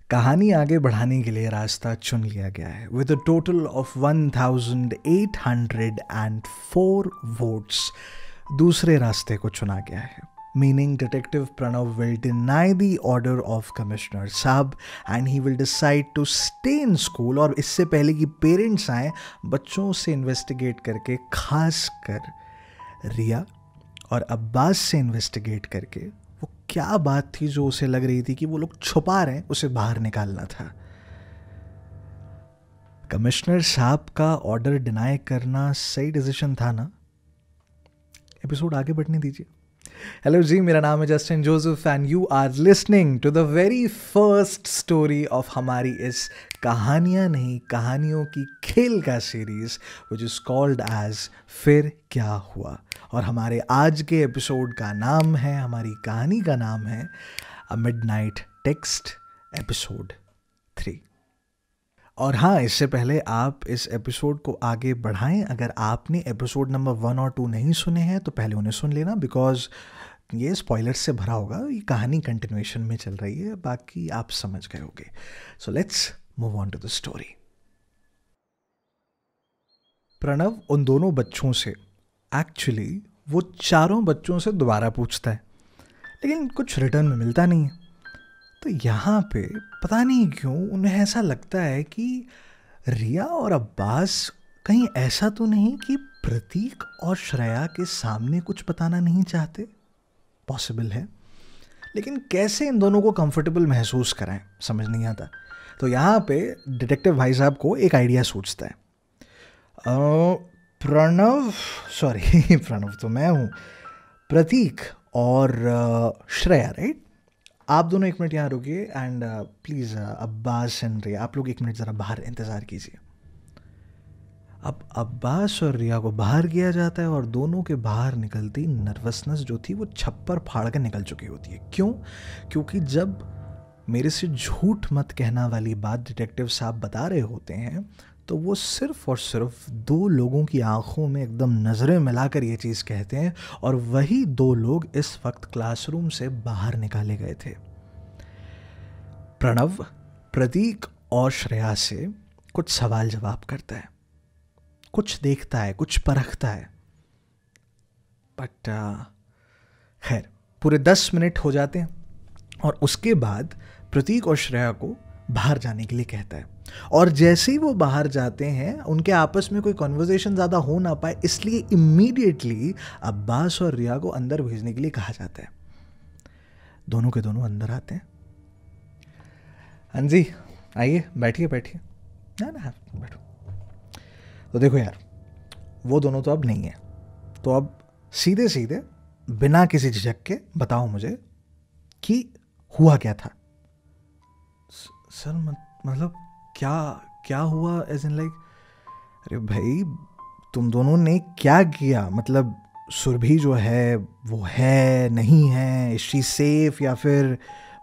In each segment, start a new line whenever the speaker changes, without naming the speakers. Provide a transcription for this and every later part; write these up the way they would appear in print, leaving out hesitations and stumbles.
कहानी आगे बढ़ाने के लिए रास्ता चुन लिया गया है with a total of 1804 votes. दूसरे रास्ते को चुना गया है, meaning detective Pranav will deny the order of commissioner साहब and he will decide to stay in school. और इससे पहले कि पेरेंट्स आए, बच्चों से इन्वेस्टिगेट करके, खास कर रिया और अब्बास से इन्वेस्टिगेट करके वो क्या बात थी जो उसे लग रही थी कि वो लोग छुपा रहे हैं, उसे बाहर निकालना था। कमिश्नर साहब का ऑर्डर डिनाई करना सही डिसीजन था ना? एपिसोड आगे बढ़ने दीजिए। हेलो जी, मेरा नाम है Justin Joseph and you are listening to the very first story of हमारी इस कहानियां नहीं कहानियों की खेल का series which is called as फिर क्या हुआ। और हमारे आज के एपिसोड का नाम है, हमारी कहानी का नाम है अ मिडनाइट टेक्स्ट एपिसोड 3। और हाँ, इससे पहले आप इस एपिसोड को आगे बढ़ाएं, अगर आपने एपिसोड नंबर 1 और 2 नहीं सुने हैं तो पहले उन्हें सुन लेना, बिकॉज ये स्पॉयलर्स से भरा होगा। ये कहानी कंटिन्यूएशन में चल रही है, बाकी आप समझ गए होंगे। So let's move on to the story. Pranav उन दोनों बच्चों से, एक्चुअली वो चारों बच्चों से दोबारा पूछता है, लेकिन कुछ रिटर्न में मिलता नहीं है। तो यहाँ पे पता नहीं क्यों उन्हें ऐसा लगता है कि रिया और अब्बास कहीं ऐसा तो नहीं कि प्रतीक और श्रेया के सामने कुछ बताना नहीं चाहते। पॉसिबल है, लेकिन कैसे इन दोनों को कंफर्टेबल महसूस कराएं समझ नहीं आता। तो यहाँ पे डिटेक्टिव भाई साहब को एक आइडिया सूझता है। प्रणव तो मैं हूँ, प्रतीक और श्रेया, राइट? आप दोनों एक मिनट यहाँ रुकिए एंड प्लीज़ अब्बास एंड रिया, आप लोग एक मिनट ज़रा बाहर इंतज़ार कीजिए। अब अब्बास और रिया को बाहर किया जाता है और दोनों के बाहर निकलती नर्वसनेस जो थी वो छप्पर फाड़ कर निकल चुकी होती है। क्यों? क्योंकि जब मेरे से झूठ मत कहना वाली बात डिटेक्टिव साहब बता रहे होते हैं तो वो सिर्फ और सिर्फ 2 लोगों की आंखों में एकदम नज़रें मिलाकर ये चीज़ कहते हैं, और वही 2 लोग इस वक्त क्लासरूम से बाहर निकाले गए थे। प्रणव प्रतीक और श्रेया से कुछ सवाल जवाब करता है, कुछ देखता है, कुछ परखता है, बट खैर पूरे 10 मिनट हो जाते हैं और उसके बाद प्रतीक और श्रेया को बाहर जाने के लिए कहता है। और जैसे ही वो बाहर जाते हैं, उनके आपस में कोई कन्वर्सेशन ज़्यादा हो ना पाए, इसलिए इमीडिएटली अब्बास और रिया को अंदर भेजने के लिए कहा जाता है। दोनों के दोनों अंदर आते हैं। हाँ जी, आइए, बैठिए। ना बैठो। तो देखो यार, वो दोनों तो अब नहीं है, तो अब सीधे सीधे बिना किसी झिझक के बताओ मुझे कि हुआ क्या था। सर मतलब क्या हुआ, एज इन लाइक, अरे भाई तुम दोनों ने क्या किया? मतलब सुरभि जो है वो है नहीं है, इज शी सेफ, या फिर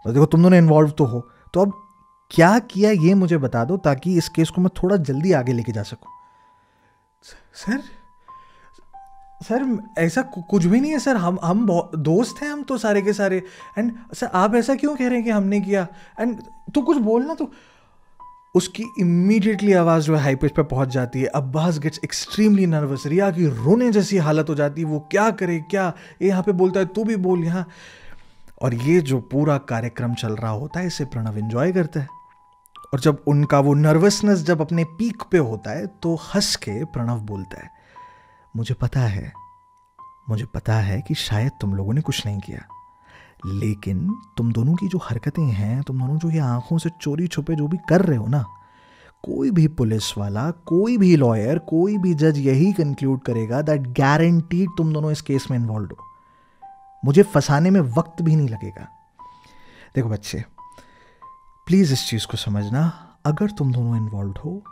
देखो तुम दोनों इन्वॉल्व तो हो, तो अब क्या किया ये मुझे बता दो ताकि इस केस को मैं थोड़ा जल्दी आगे लेके जा सकूं। सर ऐसा कुछ भी नहीं है सर, हम दोस्त हैं, हम तो सारे के सारे। एंड सर आप ऐसा क्यों कह रहे हैं कि हमने किया? एंड तो कुछ बोलना। तो उसकी इमीडिएटली आवाज़ जो है हाई पिच पे पहुंच जाती है। अब्बास गेट्स एक्सट्रीमली नर्वस, रिया की रोने जैसी हालत हो जाती है। वो क्या करे, क्या ये यहाँ पे बोलता है, तू भी बोल यहाँ। और ये जो पूरा कार्यक्रम चल रहा होता है, इसे प्रणव एंजॉय करता है। और जब उनका वो नर्वसनेस जब अपने पीक पे होता है तो हंस के प्रणव बोलता है, मुझे पता है कि शायद तुम लोगों ने कुछ नहीं किया, लेकिन तुम दोनों की जो हरकतें हैं, तुम दोनों जो ये आंखों से चोरी छुपे जो भी कर रहे हो ना, कोई भी पुलिस वाला, कोई भी लॉयर, कोई भी जज यही कंक्लूड करेगा दैट गारंटीड तुम दोनों इस केस में इन्वॉल्व हो। मुझे फंसाने में वक्त भी नहीं लगेगा। देखो बच्चे, प्लीज इस चीज को समझना, अगर तुम दोनों इन्वॉल्व हो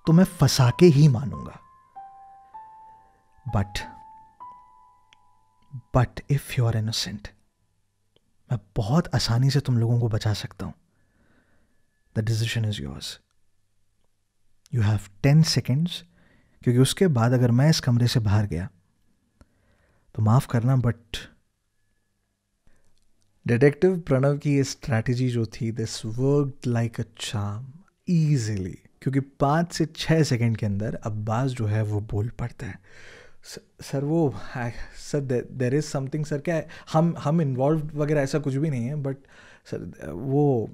तो मैं फंसा के ही मानूंगा, but if you are innocent, मैं बहुत आसानी से तुम लोगों को बचा सकता हूं। The decision is yours. You have 10 seconds, क्योंकि उसके बाद अगर मैं इस कमरे से बाहर गया तो माफ करना, बट डिटेक्टिव प्रणव की ये स्ट्रैटेजी जो थी, this worked like a charm easily, क्योंकि 5 से 6 सेकंड के अंदर अब्बास जो है वो बोल पड़ता है, सर वो sir there is something sir, क्या है, हम इन्वॉल्व वगैरह ऐसा कुछ भी नहीं है, बट सर वो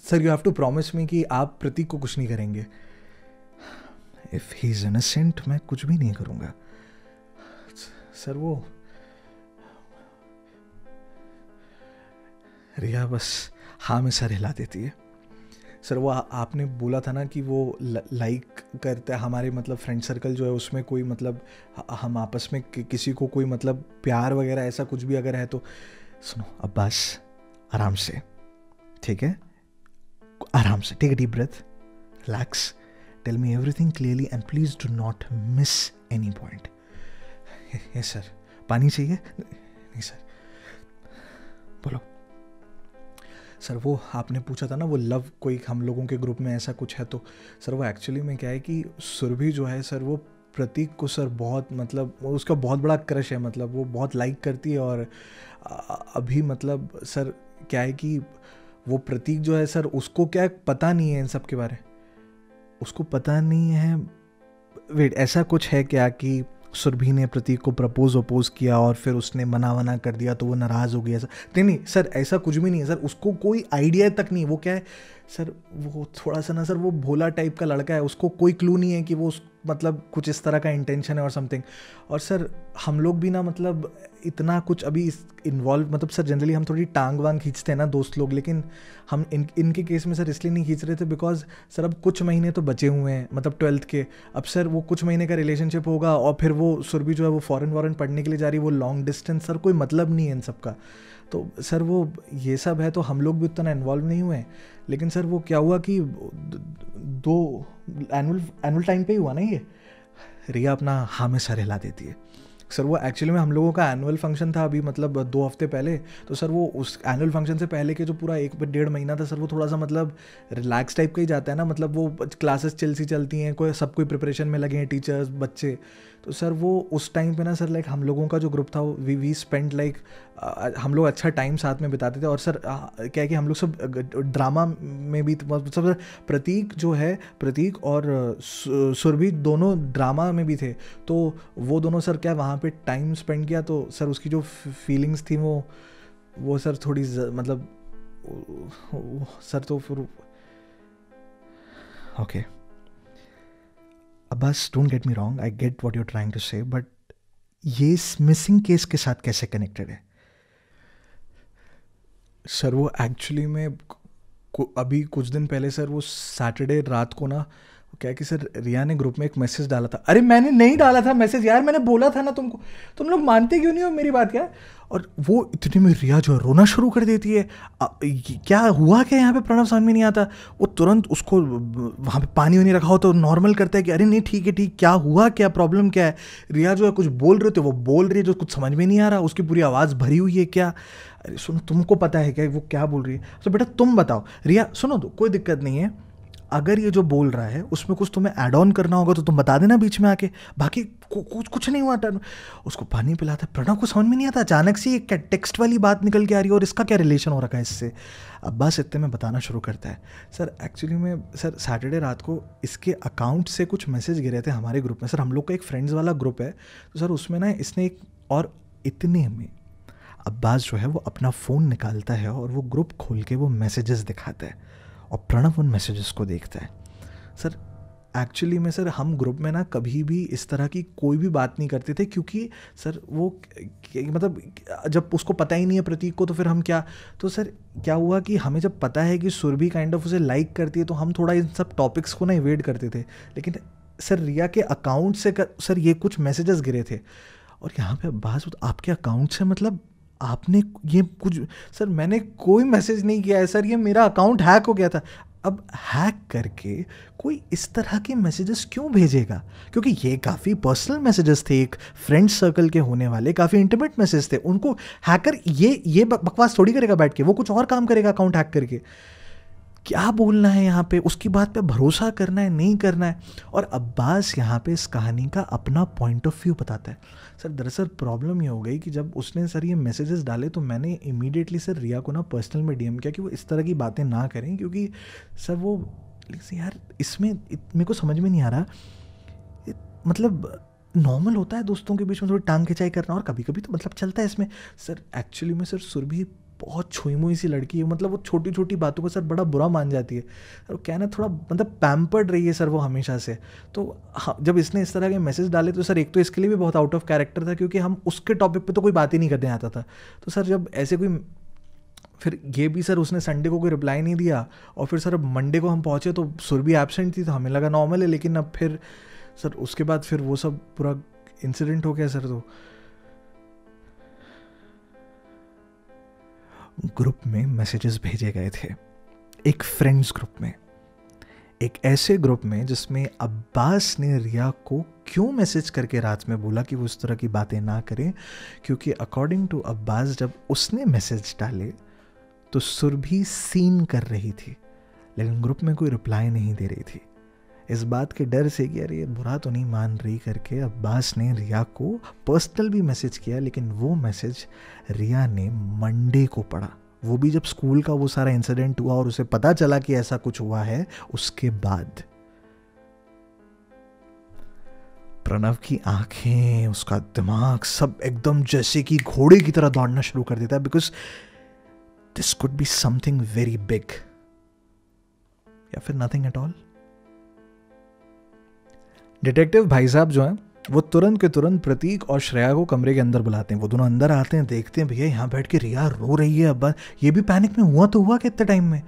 sir you have to promise me कि आप प्रतीक को कुछ नहीं करेंगे. इफ़ ही इज़ इनोसेंट मैं कुछ भी नहीं करूँगा. सर वो रिया बस हाँ में सर हिला देती है. सर वो आपने बोला था ना कि वो लाइक करते हैं हमारे, मतलब फ्रेंड सर्कल जो है उसमें कोई मतलब हम आपस में किसी को कोई मतलब प्यार वगैरह ऐसा कुछ भी अगर है तो सुनो अब्बास, आराम से, ठीक है, आराम से, take a deep breath, relax, tell me everything clearly and please do not miss any point. Yes sir. पानी चाहिए? नहीं सर. बोलो सर. वो आपने पूछा था ना वो लव, कोई हम लोगों के ग्रुप में ऐसा कुछ है, तो सर वो एक्चुअली में क्या है कि सुरभि जो है सर वो प्रतीक को सर बहुत मतलब उसका बहुत बड़ा क्रश है, मतलब वो बहुत लाइक करती है. और अभी मतलब सर क्या है कि वो प्रतीक जो है सर उसको क्या पता नहीं है इन सब के बारे, उसको पता नहीं है. वेट, ऐसा कुछ है क्या कि सुरभि ने प्रतीक को प्रपोज किया और फिर उसने मना कर दिया तो वो नाराज़ हो गया? नहीं सर, ऐसा कुछ भी नहीं है सर. उसको कोई आइडिया तक नहीं. वो क्या है सर, वो थोड़ा सा ना सर वो भोला टाइप का लड़का है, उसको कोई क्लू नहीं है कि वो मतलब कुछ इस तरह का इंटेंशन है और समथिंग. और सर हम लोग भी ना मतलब इतना कुछ अभी इन्वॉल्व, मतलब सर जनरली हम थोड़ी टांग वांग खींचते हैं ना दोस्त लोग, लेकिन हम इनके केस में सर इसलिए नहीं खींच रहे थे बिकॉज सर अब कुछ महीने तो बचे हुए हैं, मतलब 12th के. अब सर वो कुछ महीने का रिलेशनशिप होगा और फिर वो सुरभि जो है वो फॉरेन पढ़ने के लिए जा रही है, वो लॉन्ग डिस्टेंस. सर कोई मतलब नहीं है इन सब का. तो सर वो ये सब है तो हम लोग भी उतना इन्वॉल्व नहीं हुए. लेकिन सर वो क्या हुआ कि 2 एनुअल टाइम पे ही हुआ ना ये. रिया अपना हाँ में सर हिला देती है. सर वो एक्चुअली में हम लोगों का एनुअल फंक्शन था अभी मतलब 2 हफ्ते पहले. तो सर वो उस एनुअल फंक्शन से पहले के जो पूरा 1-1.5 महीना था सर वो थोड़ा सा मतलब रिलैक्स टाइप का ही जाता है ना. मतलब वो क्लासेस चलती हैं, कोई प्रिपरेशन में लगे हैं, टीचर्स, बच्चे. तो सर वो उस टाइम पे ना सर लाइक हम लोगों का जो ग्रुप था वी स्पेंड लाइक हम लोग अच्छा टाइम साथ में बिताते थे. और सर क्या है कि हम लोग सब ड्रामा में भी सब, प्रतीक जो है, प्रतीक और सुरभि दोनों ड्रामा में भी थे. तो वो दोनों सर क्या वहाँ पे टाइम स्पेंड किया. तो सर उसकी जो फीलिंग्स थी वो सर थोड़ी मतलब सर तो फिर okay Abbas, don't get me wrong, I get what you are trying to say, but ये इस मिसिंग केस के साथ कैसे कनेक्टेड है? सर वो एक्चुअली में अभी कुछ दिन पहले सर वो सैटरडे रात को ना क्या है कि सर रिया ने ग्रुप में एक मैसेज डाला था. अरे मैंने नहीं डाला था मैसेज यार, मैंने बोला था ना तुमको, तुम लोग मानते क्यों नहीं हो मेरी बात क्या? और वो इतने में रिया जो है रोना शुरू कर देती है. क्या हुआ क्या यहाँ पे प्रणव, समझ में नहीं आता. वो तुरंत उसको वहाँ पे पानी वानी रखा हो तो नॉर्मल करता है कि अरे नहीं ठीक है ठीक, क्या हुआ, क्या प्रॉब्लम क्या है. रिया जो है कुछ बोल रहे थे, वो बोल रही है जो कुछ समझ में नहीं आ रहा, उसकी पूरी आवाज़ भरी हुई है. क्या, अरे सुनो तुमको पता है क्या वो क्या बोल रही है? तो बेटा तुम बताओ. रिया सुनो तो कोई दिक्कत नहीं है, अगर ये जो बोल रहा है उसमें कुछ तुम्हें ऐड ऑन करना होगा तो तुम बता देना बीच में आके, बाकी कुछ नहीं हुआ. उसको पानी पिलाता है. प्रणव को समझ में नहीं आता, अचानक से एक टेक्स्ट वाली बात निकल के आ रही है और इसका क्या रिलेशन हो रखा है इससे. अब्बास इतने में बताना शुरू करता है. सर एक्चुअली में सर सैटरडे रात को इसके अकाउंट से कुछ मैसेज गिरे थे हमारे ग्रुप में. सर हम लोग का एक फ्रेंड्स वाला ग्रुप है, तो सर उसमें ना इसने एक, और इतने में अब्बास जो है वो अपना फ़ोन निकालता है और वो ग्रुप खोल के वो मैसेजेस दिखाता है और प्रणव उन मैसेजेस को देखता है. सर एक्चुअली में सर हम ग्रुप में ना कभी भी इस तरह की कोई भी बात नहीं करते थे, क्योंकि सर वो मतलब जब उसको पता ही नहीं है प्रतीक को तो फिर हम क्या. तो सर क्या हुआ कि हमें जब पता है कि सुरभि काइंड ऑफ उसे लाइक करती है तो हम थोड़ा इन सब टॉपिक्स को ना इवेड करते थे. लेकिन सर रिया के अकाउंट से सर ये कुछ मैसेजेस गिरे थे. और यहाँ पे बात आपके अकाउंट से मतलब आपने ये कुछ, सर मैंने कोई मैसेज नहीं किया है सर, ये मेरा अकाउंट हैक हो गया था. अब हैक करके कोई इस तरह के मैसेजेस क्यों भेजेगा? क्योंकि ये काफ़ी पर्सनल मैसेजेस थे, एक फ्रेंड सर्कल के होने वाले काफ़ी इंटीमेट मैसेज थे. उनको हैकर ये बकवास थोड़ी करेगा बैठ के, वो कुछ और काम करेगा अकाउंट हैक करके. क्या बोलना है यहाँ पे, उसकी बात पे भरोसा करना है नहीं करना है। और अब्बास यहाँ पे इस कहानी का अपना पॉइंट ऑफ व्यू बताता है। सर दरअसल प्रॉब्लम ये हो गई कि जब उसने सर ये मैसेजेस डाले तो मैंने इमीडिएटली सर रिया को ना पर्सनल में डीएम किया कि वो इस तरह की बातें ना करें, क्योंकि सर वो यार इसमें मेरे को समझ में नहीं आ रहा, मतलब नॉर्मल होता है दोस्तों के बीच में थोड़ी टांग खिंचाई करना, और कभी कभी तो मतलब चलता है इसमें। सर एक्चुअली में सर सुरभि बहुत छुई मुई सी लड़की है, मतलब वो छोटी छोटी बातों को सर बड़ा बुरा मान जाती है। और क्या ना थोड़ा मतलब पैम्पर्ड रही है सर वो हमेशा से। तो हाँ, जब इसने इस तरह के मैसेज डाले तो सर एक तो इसके लिए भी बहुत आउट ऑफ कैरेक्टर था, क्योंकि हम उसके टॉपिक पे तो कोई बात ही नहीं करने आता था। तो सर जब ऐसे कोई, फिर ये भी सर उसने संडे को कोई रिप्लाई नहीं दिया, और फिर सर अब मंडे को हम पहुँचे तो सुरभि एब्सेंट थी, तो हमें लगा नॉर्मल है। लेकिन अब फिर सर उसके बाद फिर वो सब पूरा इंसिडेंट हो गया सर। तो ग्रुप में मैसेजेस भेजे गए थे, एक फ्रेंड्स ग्रुप में, एक ऐसे ग्रुप में जिसमें अब्बास ने रिया को क्यों मैसेज करके रात में बोला कि वो इस तरह की बातें ना करें, क्योंकि अकॉर्डिंग टू अब्बास जब उसने मैसेज डाले तो सुरभि सीन कर रही थी, लेकिन ग्रुप में कोई रिप्लाई नहीं दे रही थी। इस बात के डर से कि अरे ये बुरा तो नहीं मान रही करके अब्बास ने रिया को पर्सनल भी मैसेज किया, लेकिन वो मैसेज रिया ने मंडे को पढ़ा, वो भी जब स्कूल का वो सारा इंसिडेंट हुआ और उसे पता चला कि ऐसा कुछ हुआ है। उसके बाद प्रणव की आंखें, उसका दिमाग सब एकदम जैसे कि घोड़े की तरह दौड़ना शुरू कर देता है, because this could be something very big, या फिर नथिंग एट ऑल। डिटेक्टिव भाई साहब जो हैं वो तुरंत के तुरंत प्रतीक और श्रेया को कमरे के अंदर बुलाते हैं। वो दोनों अंदर आते हैं, देखते हैं भैया यहाँ बैठ के रिया रो रही है। अब ये भी पैनिक में हुआ तो हुआ कितने टाइम में।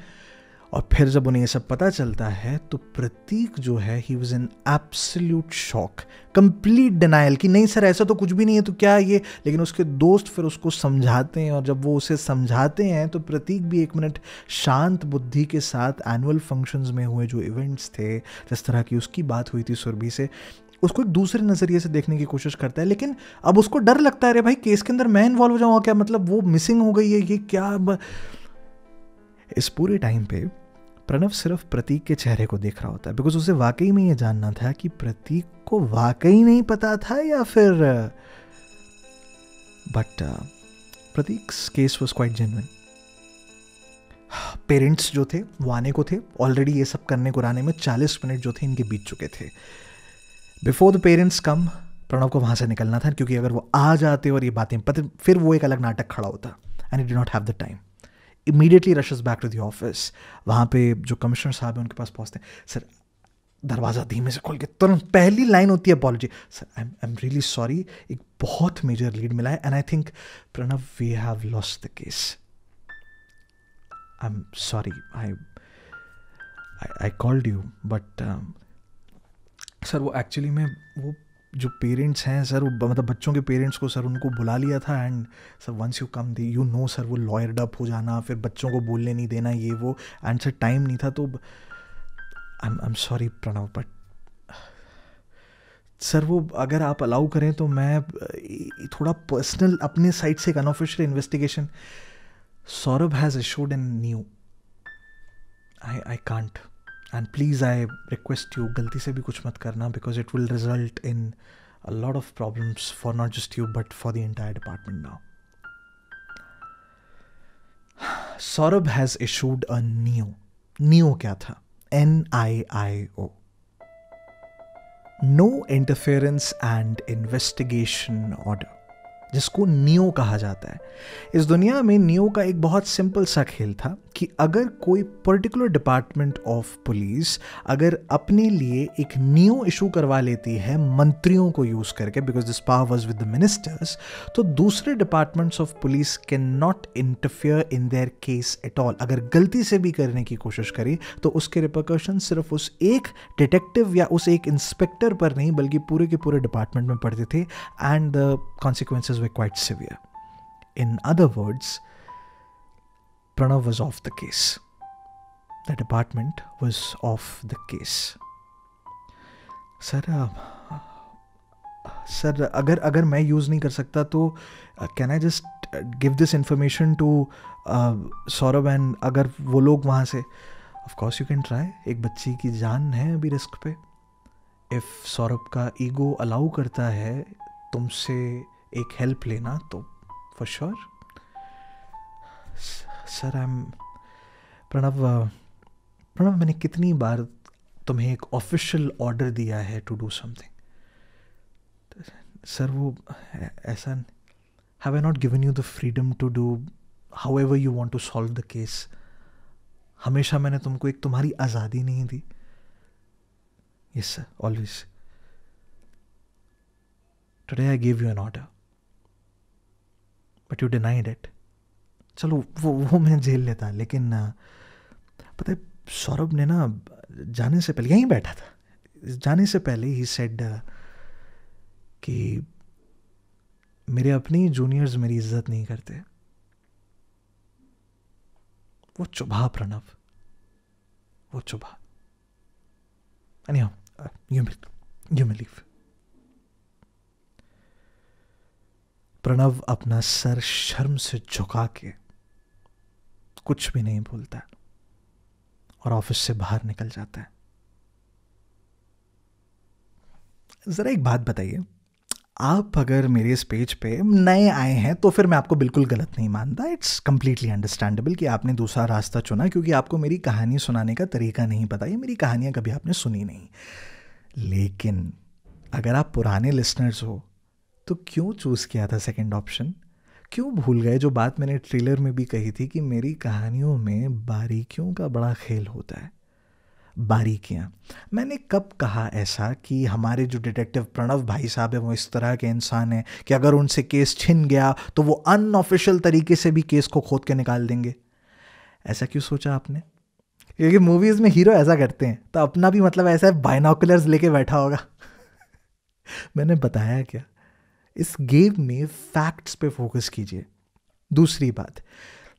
और फिर जब उन्हें ये सब पता चलता है तो प्रतीक जो है he was in absolute shock, complete denial कि नहीं सर ऐसा तो कुछ भी नहीं है, तो क्या ये। लेकिन उसके दोस्त फिर उसको समझाते हैं, और जब वो उसे समझाते हैं तो प्रतीक भी एक मिनट शांत बुद्धि के साथ एनुअल फंक्शंस में हुए जो इवेंट्स थे, जिस तरह की उसकी बात हुई थी सुरभि से, उसको एक दूसरे नज़रिए से देखने की कोशिश करता है। लेकिन अब उसको डर लगता है, अरे भाई केस के अंदर मैं इन्वॉल्व हो जाऊँगा क्या, मतलब वो मिसिंग हो गई है, ये क्या। इस पूरे टाइम पे प्रणव सिर्फ प्रतीक के चेहरे को देख रहा होता है, बिकॉज उसे वाकई में ये जानना था कि प्रतीक को वाकई नहीं पता था या फिर। But Prateek's case was quite genuine. Parents जो थे वो आने को थे, ऑलरेडी ये सब करने को आने में 40 मिनट जो थे इनके बीत चुके थे। Before the parents come Pranav को वहाँ से निकलना था, क्योंकि अगर वो आ जाते और ये बातें पता फिर वो एक अलग नाटक खड़ा होता, and he did not have the time. Immediately rushes back to the office. वहाँ पे जो कमिश्नर साहब हैं उनके पास पहुँचते हैं। सर दरवाज़ा धीमे से खोल के तुरंत पहली लाइन होती है apology. Sir I am really sorry, एक बहुत मेजर लीड मिला है, and I think Pranav we have lost the case. I am sorry, I called you, but sir वो एक्चुअली में वो जो पेरेंट्स हैं सर, वो मतलब बच्चों के पेरेंट्स को सर उनको बुला लिया था, and sir once you come the you know sir वो लॉयर्ड अप हो जाना, फिर बच्चों को बोलने नहीं देना, ये वो, एंड सर टाइम नहीं था। तो I am sorry Pranav, but sir वो अगर आप अलाउ करें तो मैं थोड़ा पर्सनल अपने साइड से एक unofficial investigation. Saurabh has assured in new, I can't, and please I request you गलती से भी कुछ मत करना, because it will result in a lot of problems for not just you but for the entire department now. Saurabh has issued a नियो क्या था, NIIO, no interference and investigation order, जिसको नियो कहा जाता है। इस दुनिया में नियो का एक बहुत सिंपल सा खेल था कि अगर कोई पर्टिकुलर डिपार्टमेंट ऑफ पुलिस अगर अपने लिए एक नियो इशू करवा लेती है मंत्रियों को यूज करके, because this power was with the ministers, तो दूसरे departments of police can not interfere in their case at all. अगर गलती से भी करने की कोशिश करी तो उसके रिपरकशन सिर्फ उस एक डिटेक्टिव या उस एक इंस्पेक्टर पर नहीं बल्कि पूरे के पूरे डिपार्टमेंट में पड़ते थे, and the consequences were quite severe. In other words, Pranav was off the case. The department was off the case. Sir अगर मैं यूज़ नहीं कर सकता तो can I just give this information to Saurabh, and अगर वो लोग वहाँ से of course you can try, एक बच्ची की जान है अभी रिस्क पे. इफ सौरभ का ईगो अलाउ करता है तुमसे एक हेल्प लेना तो for sure. Sir I am Pranav मैंने कितनी बार तुम्हें एक ऑफिशियल ऑर्डर दिया है टू डू समथिंग. सर वो ऐसा, have I not given you the freedom to do however you want to solve the case. हमेशा मैंने तुमको एक तुम्हारी आज़ादी नहीं दी. Yes sir, always. Today I give you an order but you denied it. चलो वो मैं झेल लेता, लेकिन पता है सौरभ ने ना जाने से पहले, यहीं बैठा था, जाने से पहले ही सेड कि मेरे अपने जूनियर्स मेरी इज्जत नहीं करते. वो चुभा प्रणव, वो चुभा. You may leave. प्रणव अपना सर शर्म से झुका के कुछ भी नहीं बोलता और ऑफिस से बाहर निकल जाता है. जरा एक बात बताइए, आप अगर मेरे इस पेज पे नए आए हैं तो फिर मैं आपको बिल्कुल गलत नहीं मानता. इट्स कंप्लीटली अंडरस्टैंडेबल कि आपने दूसरा रास्ता चुना क्योंकि आपको मेरी कहानी सुनाने का तरीका नहीं पता, ये मेरी कहानियां कभी आपने सुनी नहीं. लेकिन अगर आप पुराने लिसनर्स हो तो क्यों चूज़ किया था सेकंड ऑप्शन? क्यों भूल गए जो बात मैंने ट्रेलर में भी कही थी कि मेरी कहानियों में बारीकियों का बड़ा खेल होता है. बारीकियां. मैंने कब कहा ऐसा कि हमारे जो डिटेक्टिव प्रणव भाई साहब है वो इस तरह के इंसान हैं कि अगर उनसे केस छिन गया तो वो अनऑफिशियल तरीके से भी केस को खोद के निकाल देंगे? ऐसा क्यों सोचा आपने? क्योंकि मूवीज़ में हीरो ऐसा करते हैं, तो अपना भी मतलब ऐसा है बाइनोकुलर्स लेके बैठा होगा. मैंने बताया क्या, इस गेम में फैक्ट्स पे फोकस कीजिए. दूसरी बात,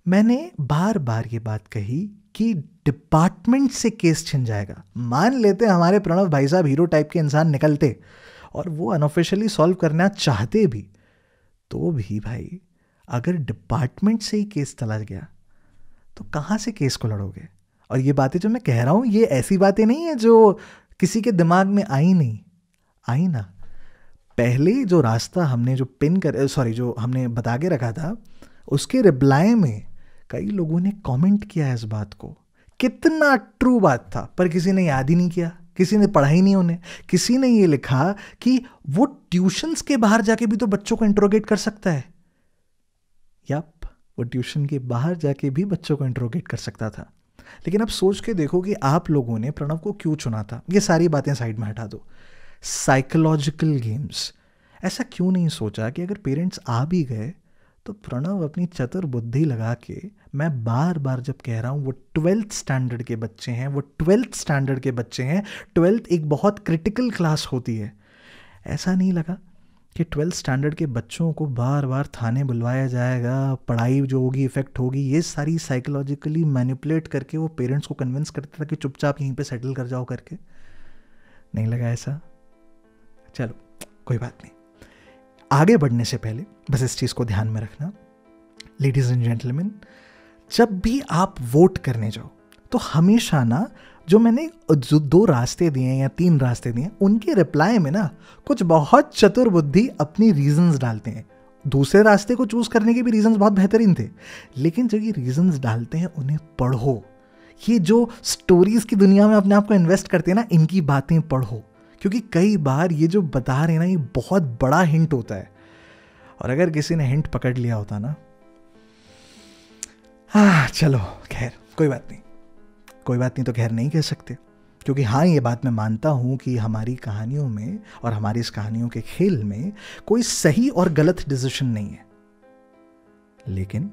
मैंने बार बार ये बात कही कि डिपार्टमेंट से केस छिन जाएगा. मान लेते हमारे प्रणव भाई साहब हीरो टाइप के इंसान निकलते और वो अनऑफिशियली सॉल्व करना चाहते भी, तो भी भाई अगर डिपार्टमेंट से ही केस चला गया तो कहाँ से केस को लड़ोगे? और ये बातें जो मैं कह रहा हूँ ये ऐसी बातें नहीं है जो किसी के दिमाग में आई ना. पहले जो रास्ता हमने जो हमने बता के रखा था उसके रिप्लाई में कई लोगों ने कमेंट किया है इस बात को. कितना ट्रू बात था, पर किसी ने याद ही नहीं किया, किसी ने पढ़ा ही नहीं उन्हें. किसी ने ये लिखा कि वो ट्यूशन्स के बाहर जाके भी तो बच्चों को इंट्रोगेट कर सकता है. वो ट्यूशन के बाहर जाके भी बच्चों को इंट्रोगेट कर सकता था. लेकिन अब सोच के देखो कि आप लोगों ने प्रणव को क्यों चुना था. ये सारी बातें साइड में हटा दो. Psychological games. ऐसा क्यों नहीं सोचा कि अगर पेरेंट्स आ भी गए तो प्रणव अपनी चतुर बुद्धि लगा के, मैं बार बार जब कह रहा हूँ वो 12th स्टैंडर्ड के बच्चे हैं, 12th एक बहुत क्रिटिकल क्लास होती है. ऐसा नहीं लगा कि 12th स्टैंडर्ड के बच्चों को बार बार थाने बुलवाया जाएगा, पढ़ाई जो होगी इफेक्ट होगी, ये सारी साइकोलॉजिकली मैनिपुलेट करके वो पेरेंट्स को कन्विंस करता था कि चुपचाप यहीं पे सेटल कर जाओ करके. नहीं लगा ऐसा? चलो कोई बात नहीं. आगे बढ़ने से पहले बस इस चीज़ को ध्यान में रखना, लेडीज एंड जेंटलमैन, जब भी आप वोट करने जाओ तो हमेशा ना जो मैंने जो 2 रास्ते दिए या 3 रास्ते दिए उनके रिप्लाई में ना कुछ बहुत चतुर बुद्धि अपनी रीजंस डालते हैं. दूसरे रास्ते को चूज करने के भी रीजंस बहुत बेहतरीन थे, लेकिन जब ये रीजंस डालते हैं उन्हें पढ़ो. ये जो स्टोरीज की दुनिया में अपने आप को इन्वेस्ट करते हैं ना, इनकी बातें पढ़ो, क्योंकि कई बार ये जो बता रहे हैं ना ये बहुत बड़ा हिंट होता है. और अगर किसी ने हिंट पकड़ लिया होता ना, चलो खैर कोई बात नहीं तो खैर नहीं कह सकते, क्योंकि हाँ ये बात मैं मानता हूँ कि हमारी कहानियों में और हमारी इस कहानियों के खेल में कोई सही और गलत डिसीजन नहीं है, लेकिन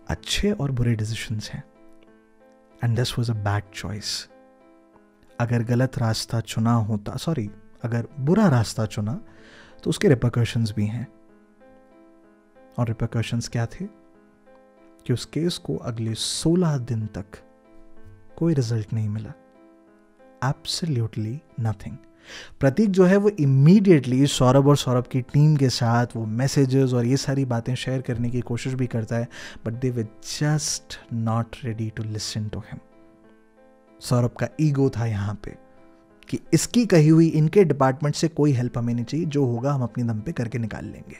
अच्छे और बुरे डिसीजंस हैं. And this was a bad choice. अगर गलत रास्ता चुना होता, अगर बुरा रास्ता चुना तो उसके रिपरकशंस भी हैं. और रिपरकशंस क्या थे? कि उस केस को अगले 16 दिन तक कोई रिजल्ट नहीं मिला. Absolutely nothing. प्रतीक जो है वो इमीडिएटली सौरभ और सौरभ की टीम के साथ वो मैसेजेस और ये सारी बातें शेयर करने की कोशिश भी करता है, but they were just not ready to listen to him. Saurabh का ईगो था यहाँ पे कि इसकी कही हुई इनके डिपार्टमेंट से कोई हेल्प हमें नहीं चाहिए, जो होगा हम अपनी दम पे करके निकाल लेंगे।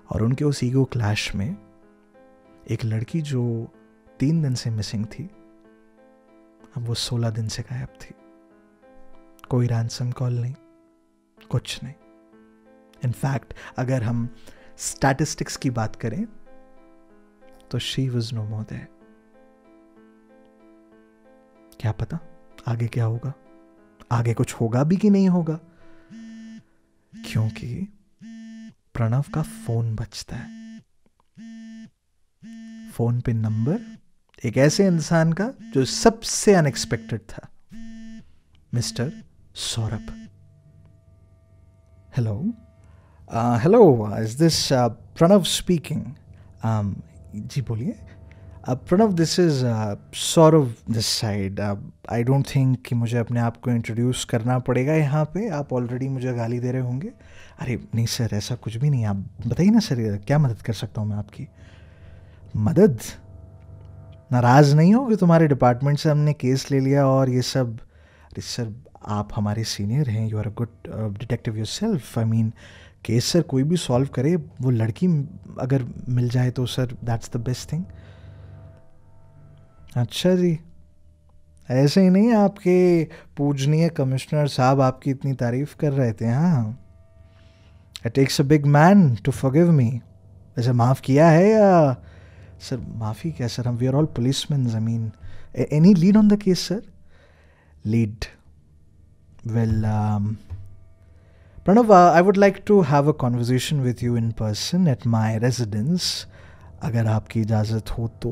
और उनके उस ईगो क्लैश में एक लड़की जो 3 दिन से मिसिंग थी, अब वो 16 दिन से गायब थी। कोई रैंसम कॉल नहीं, कुछ नहीं। इनफैक्ट अगर हम स्टैटिस्टिक्स की बात करें तो she was no more there. क्या पता आगे क्या होगा, आगे कुछ होगा भी कि नहीं होगा, क्योंकि प्रणव का फोन बजता है। फोन पे नंबर एक ऐसे इंसान का जो सबसे अनएक्सपेक्टेड था, mister Saurabh. Hello hello, is this Pranav speaking? जी बोलिए। Pranav, this is Saurabh this side. I don't think कि मुझे अपने आप को इंट्रोड्यूस करना पड़ेगा यहाँ पे, आप ऑलरेडी मुझे गाली दे रहे होंगे। अरे नहीं सर, ऐसा कुछ भी नहीं, आप बताइए ना सर, क्या मदद कर सकता हूँ मैं आपकी? मदद? नाराज़ नहीं हो कि तुम्हारे डिपार्टमेंट से हमने केस ले लिया और ये सब? अरे सर, आप हमारे सीनियर हैं, you are a good detective yourself. I mean, case sir कोई भी सॉल्व करे, वो लड़की अगर मिल जाए तो sir that's the best thing. अच्छा जी, ऐसे ही नहीं, आपके पूजनीय कमिश्नर साहब आपकी इतनी तारीफ कर रहे थे। हाँ, it takes a big man to forgive me. वैसे माफ़ किया है या? सर माफ़ी क्या सर, हम we are all policeman. I mean, any lead on the case sir? Lead? Well Pranav, I would like to have a conversation with you in person at my residence, अगर आपकी इजाज़त हो तो।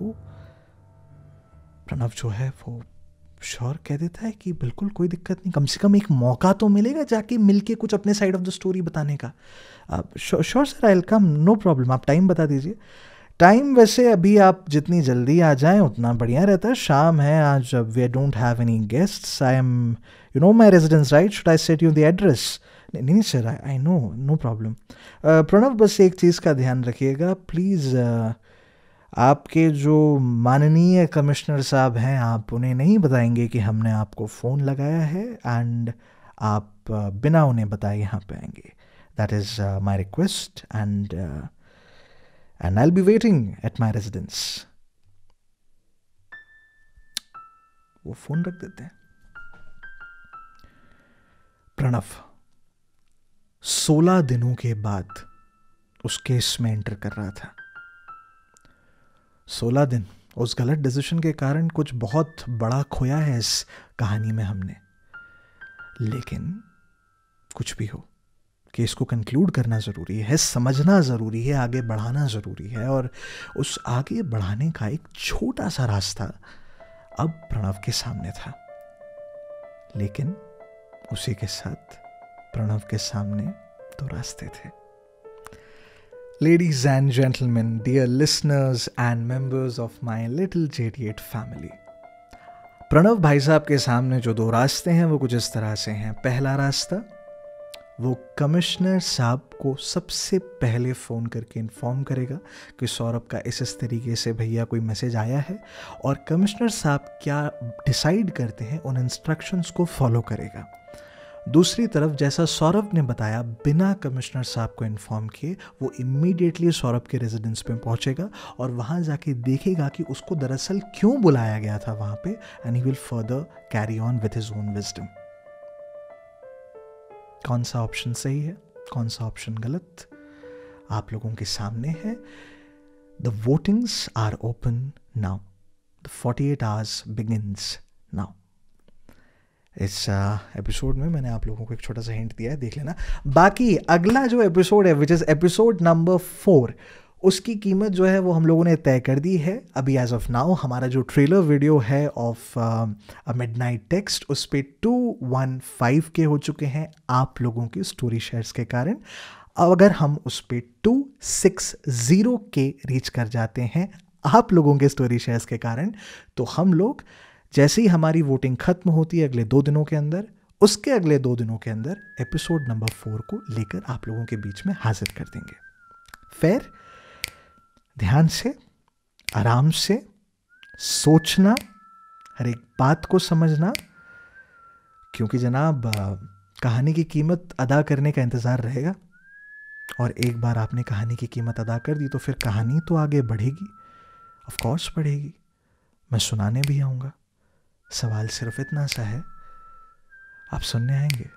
प्रणव जो है वो श्योर कह देता है कि बिल्कुल कोई दिक्कत नहीं, कम से कम एक मौका तो मिलेगा जाके मिलके कुछ अपने साइड ऑफ द स्टोरी बताने का। Sure sir, I will come, no problem. आप टाइम बता दीजिए। टाइम वैसे अभी आप जितनी जल्दी आ जाएं उतना बढ़िया रहता है। शाम है आज, we don't have any guests. I am, you know my residence right? Should I set you the address? नहीं sir, I know, no problem. Pranav, बस एक चीज़ का ध्यान रखिएगा प्लीज़। आपके जो माननीय कमिश्नर साहब हैं, आप उन्हें नहीं बताएंगे कि हमने आपको फ़ोन लगाया है, एंड आप बिना उन्हें बताए यहाँ पे आएंगे। That is my request, and I'll be waiting at my residence. वो फोन रख देते हैं। प्रणव 16 दिनों के बाद उस केस में एंटर कर रहा था। 16 दिन उस गलत डिसीजन के कारण कुछ बहुत बड़ा खोया है इस कहानी में हमने। लेकिन कुछ भी हो, केस को कंक्लूड करना ज़रूरी है, समझना ज़रूरी है, आगे बढ़ाना ज़रूरी है। और उस आगे बढ़ाने का एक छोटा सा रास्ता अब प्रणव के सामने था। लेकिन उसी के साथ प्रणव के सामने 2 रास्ते थे। Ladies and gentlemen, dear listeners and members of my little JD8 family, Pranav भाई साहब के सामने जो 2 रास्ते हैं वो कुछ इस तरह से हैं। पहला रास्ता, वो कमिश्नर साहब को सबसे पहले फ़ोन करके इन्फॉर्म करेगा कि सौरभ का इस तरीके से भैया कोई मैसेज आया है, और कमिश्नर साहब क्या डिसाइड करते हैं उन इंस्ट्रक्शंस को फॉलो करेगा। दूसरी तरफ, जैसा सौरभ ने बताया, बिना कमिश्नर साहब को इन्फॉर्म किए वो इमीडिएटली सौरभ के रेजिडेंस पे पहुंचेगा और वहां जाके देखेगा कि उसको दरअसल क्यों बुलाया गया था वहां पे, and he will further carry on with his own wisdom. कौन सा ऑप्शन सही है, कौन सा ऑप्शन गलत, आप लोगों के सामने है। The votings are open now, the 48 hours begins now. इस एपिसोड में मैंने आप लोगों को एक छोटा सा हिंट दिया है, देख लेना। बाकी अगला जो एपिसोड है, विच इज़ एपिसोड नंबर 4, उसकी कीमत जो है वो हम लोगों ने तय कर दी है। अभी एज ऑफ नाउ हमारा जो ट्रेलर वीडियो है ऑफ अ मिडनाइट टेक्स्ट, उस पर 215 हो चुके हैं आप लोगों के स्टोरी शेयर्स के कारण। अगर हम उस पर 260 रीच कर जाते हैं आप लोगों के स्टोरी शेयर्स के कारण, तो हम लोग जैसे ही हमारी वोटिंग खत्म होती है अगले 2 दिनों के अंदर, उसके अगले 2 दिनों के अंदर एपिसोड नंबर 4 को लेकर आप लोगों के बीच में हाजिर कर देंगे। फिर ध्यान से, आराम से सोचना, हर एक बात को समझना, क्योंकि जनाब कहानी की कीमत अदा करने का इंतज़ार रहेगा, और एक बार आपने कहानी की कीमत अदा कर दी तो फिर कहानी तो आगे बढ़ेगी, ऑफ कोर्स बढ़ेगी। मैं सुनाने भी आऊँगा। सवाल सिर्फ इतना सा है, आप सुनने आएंगे?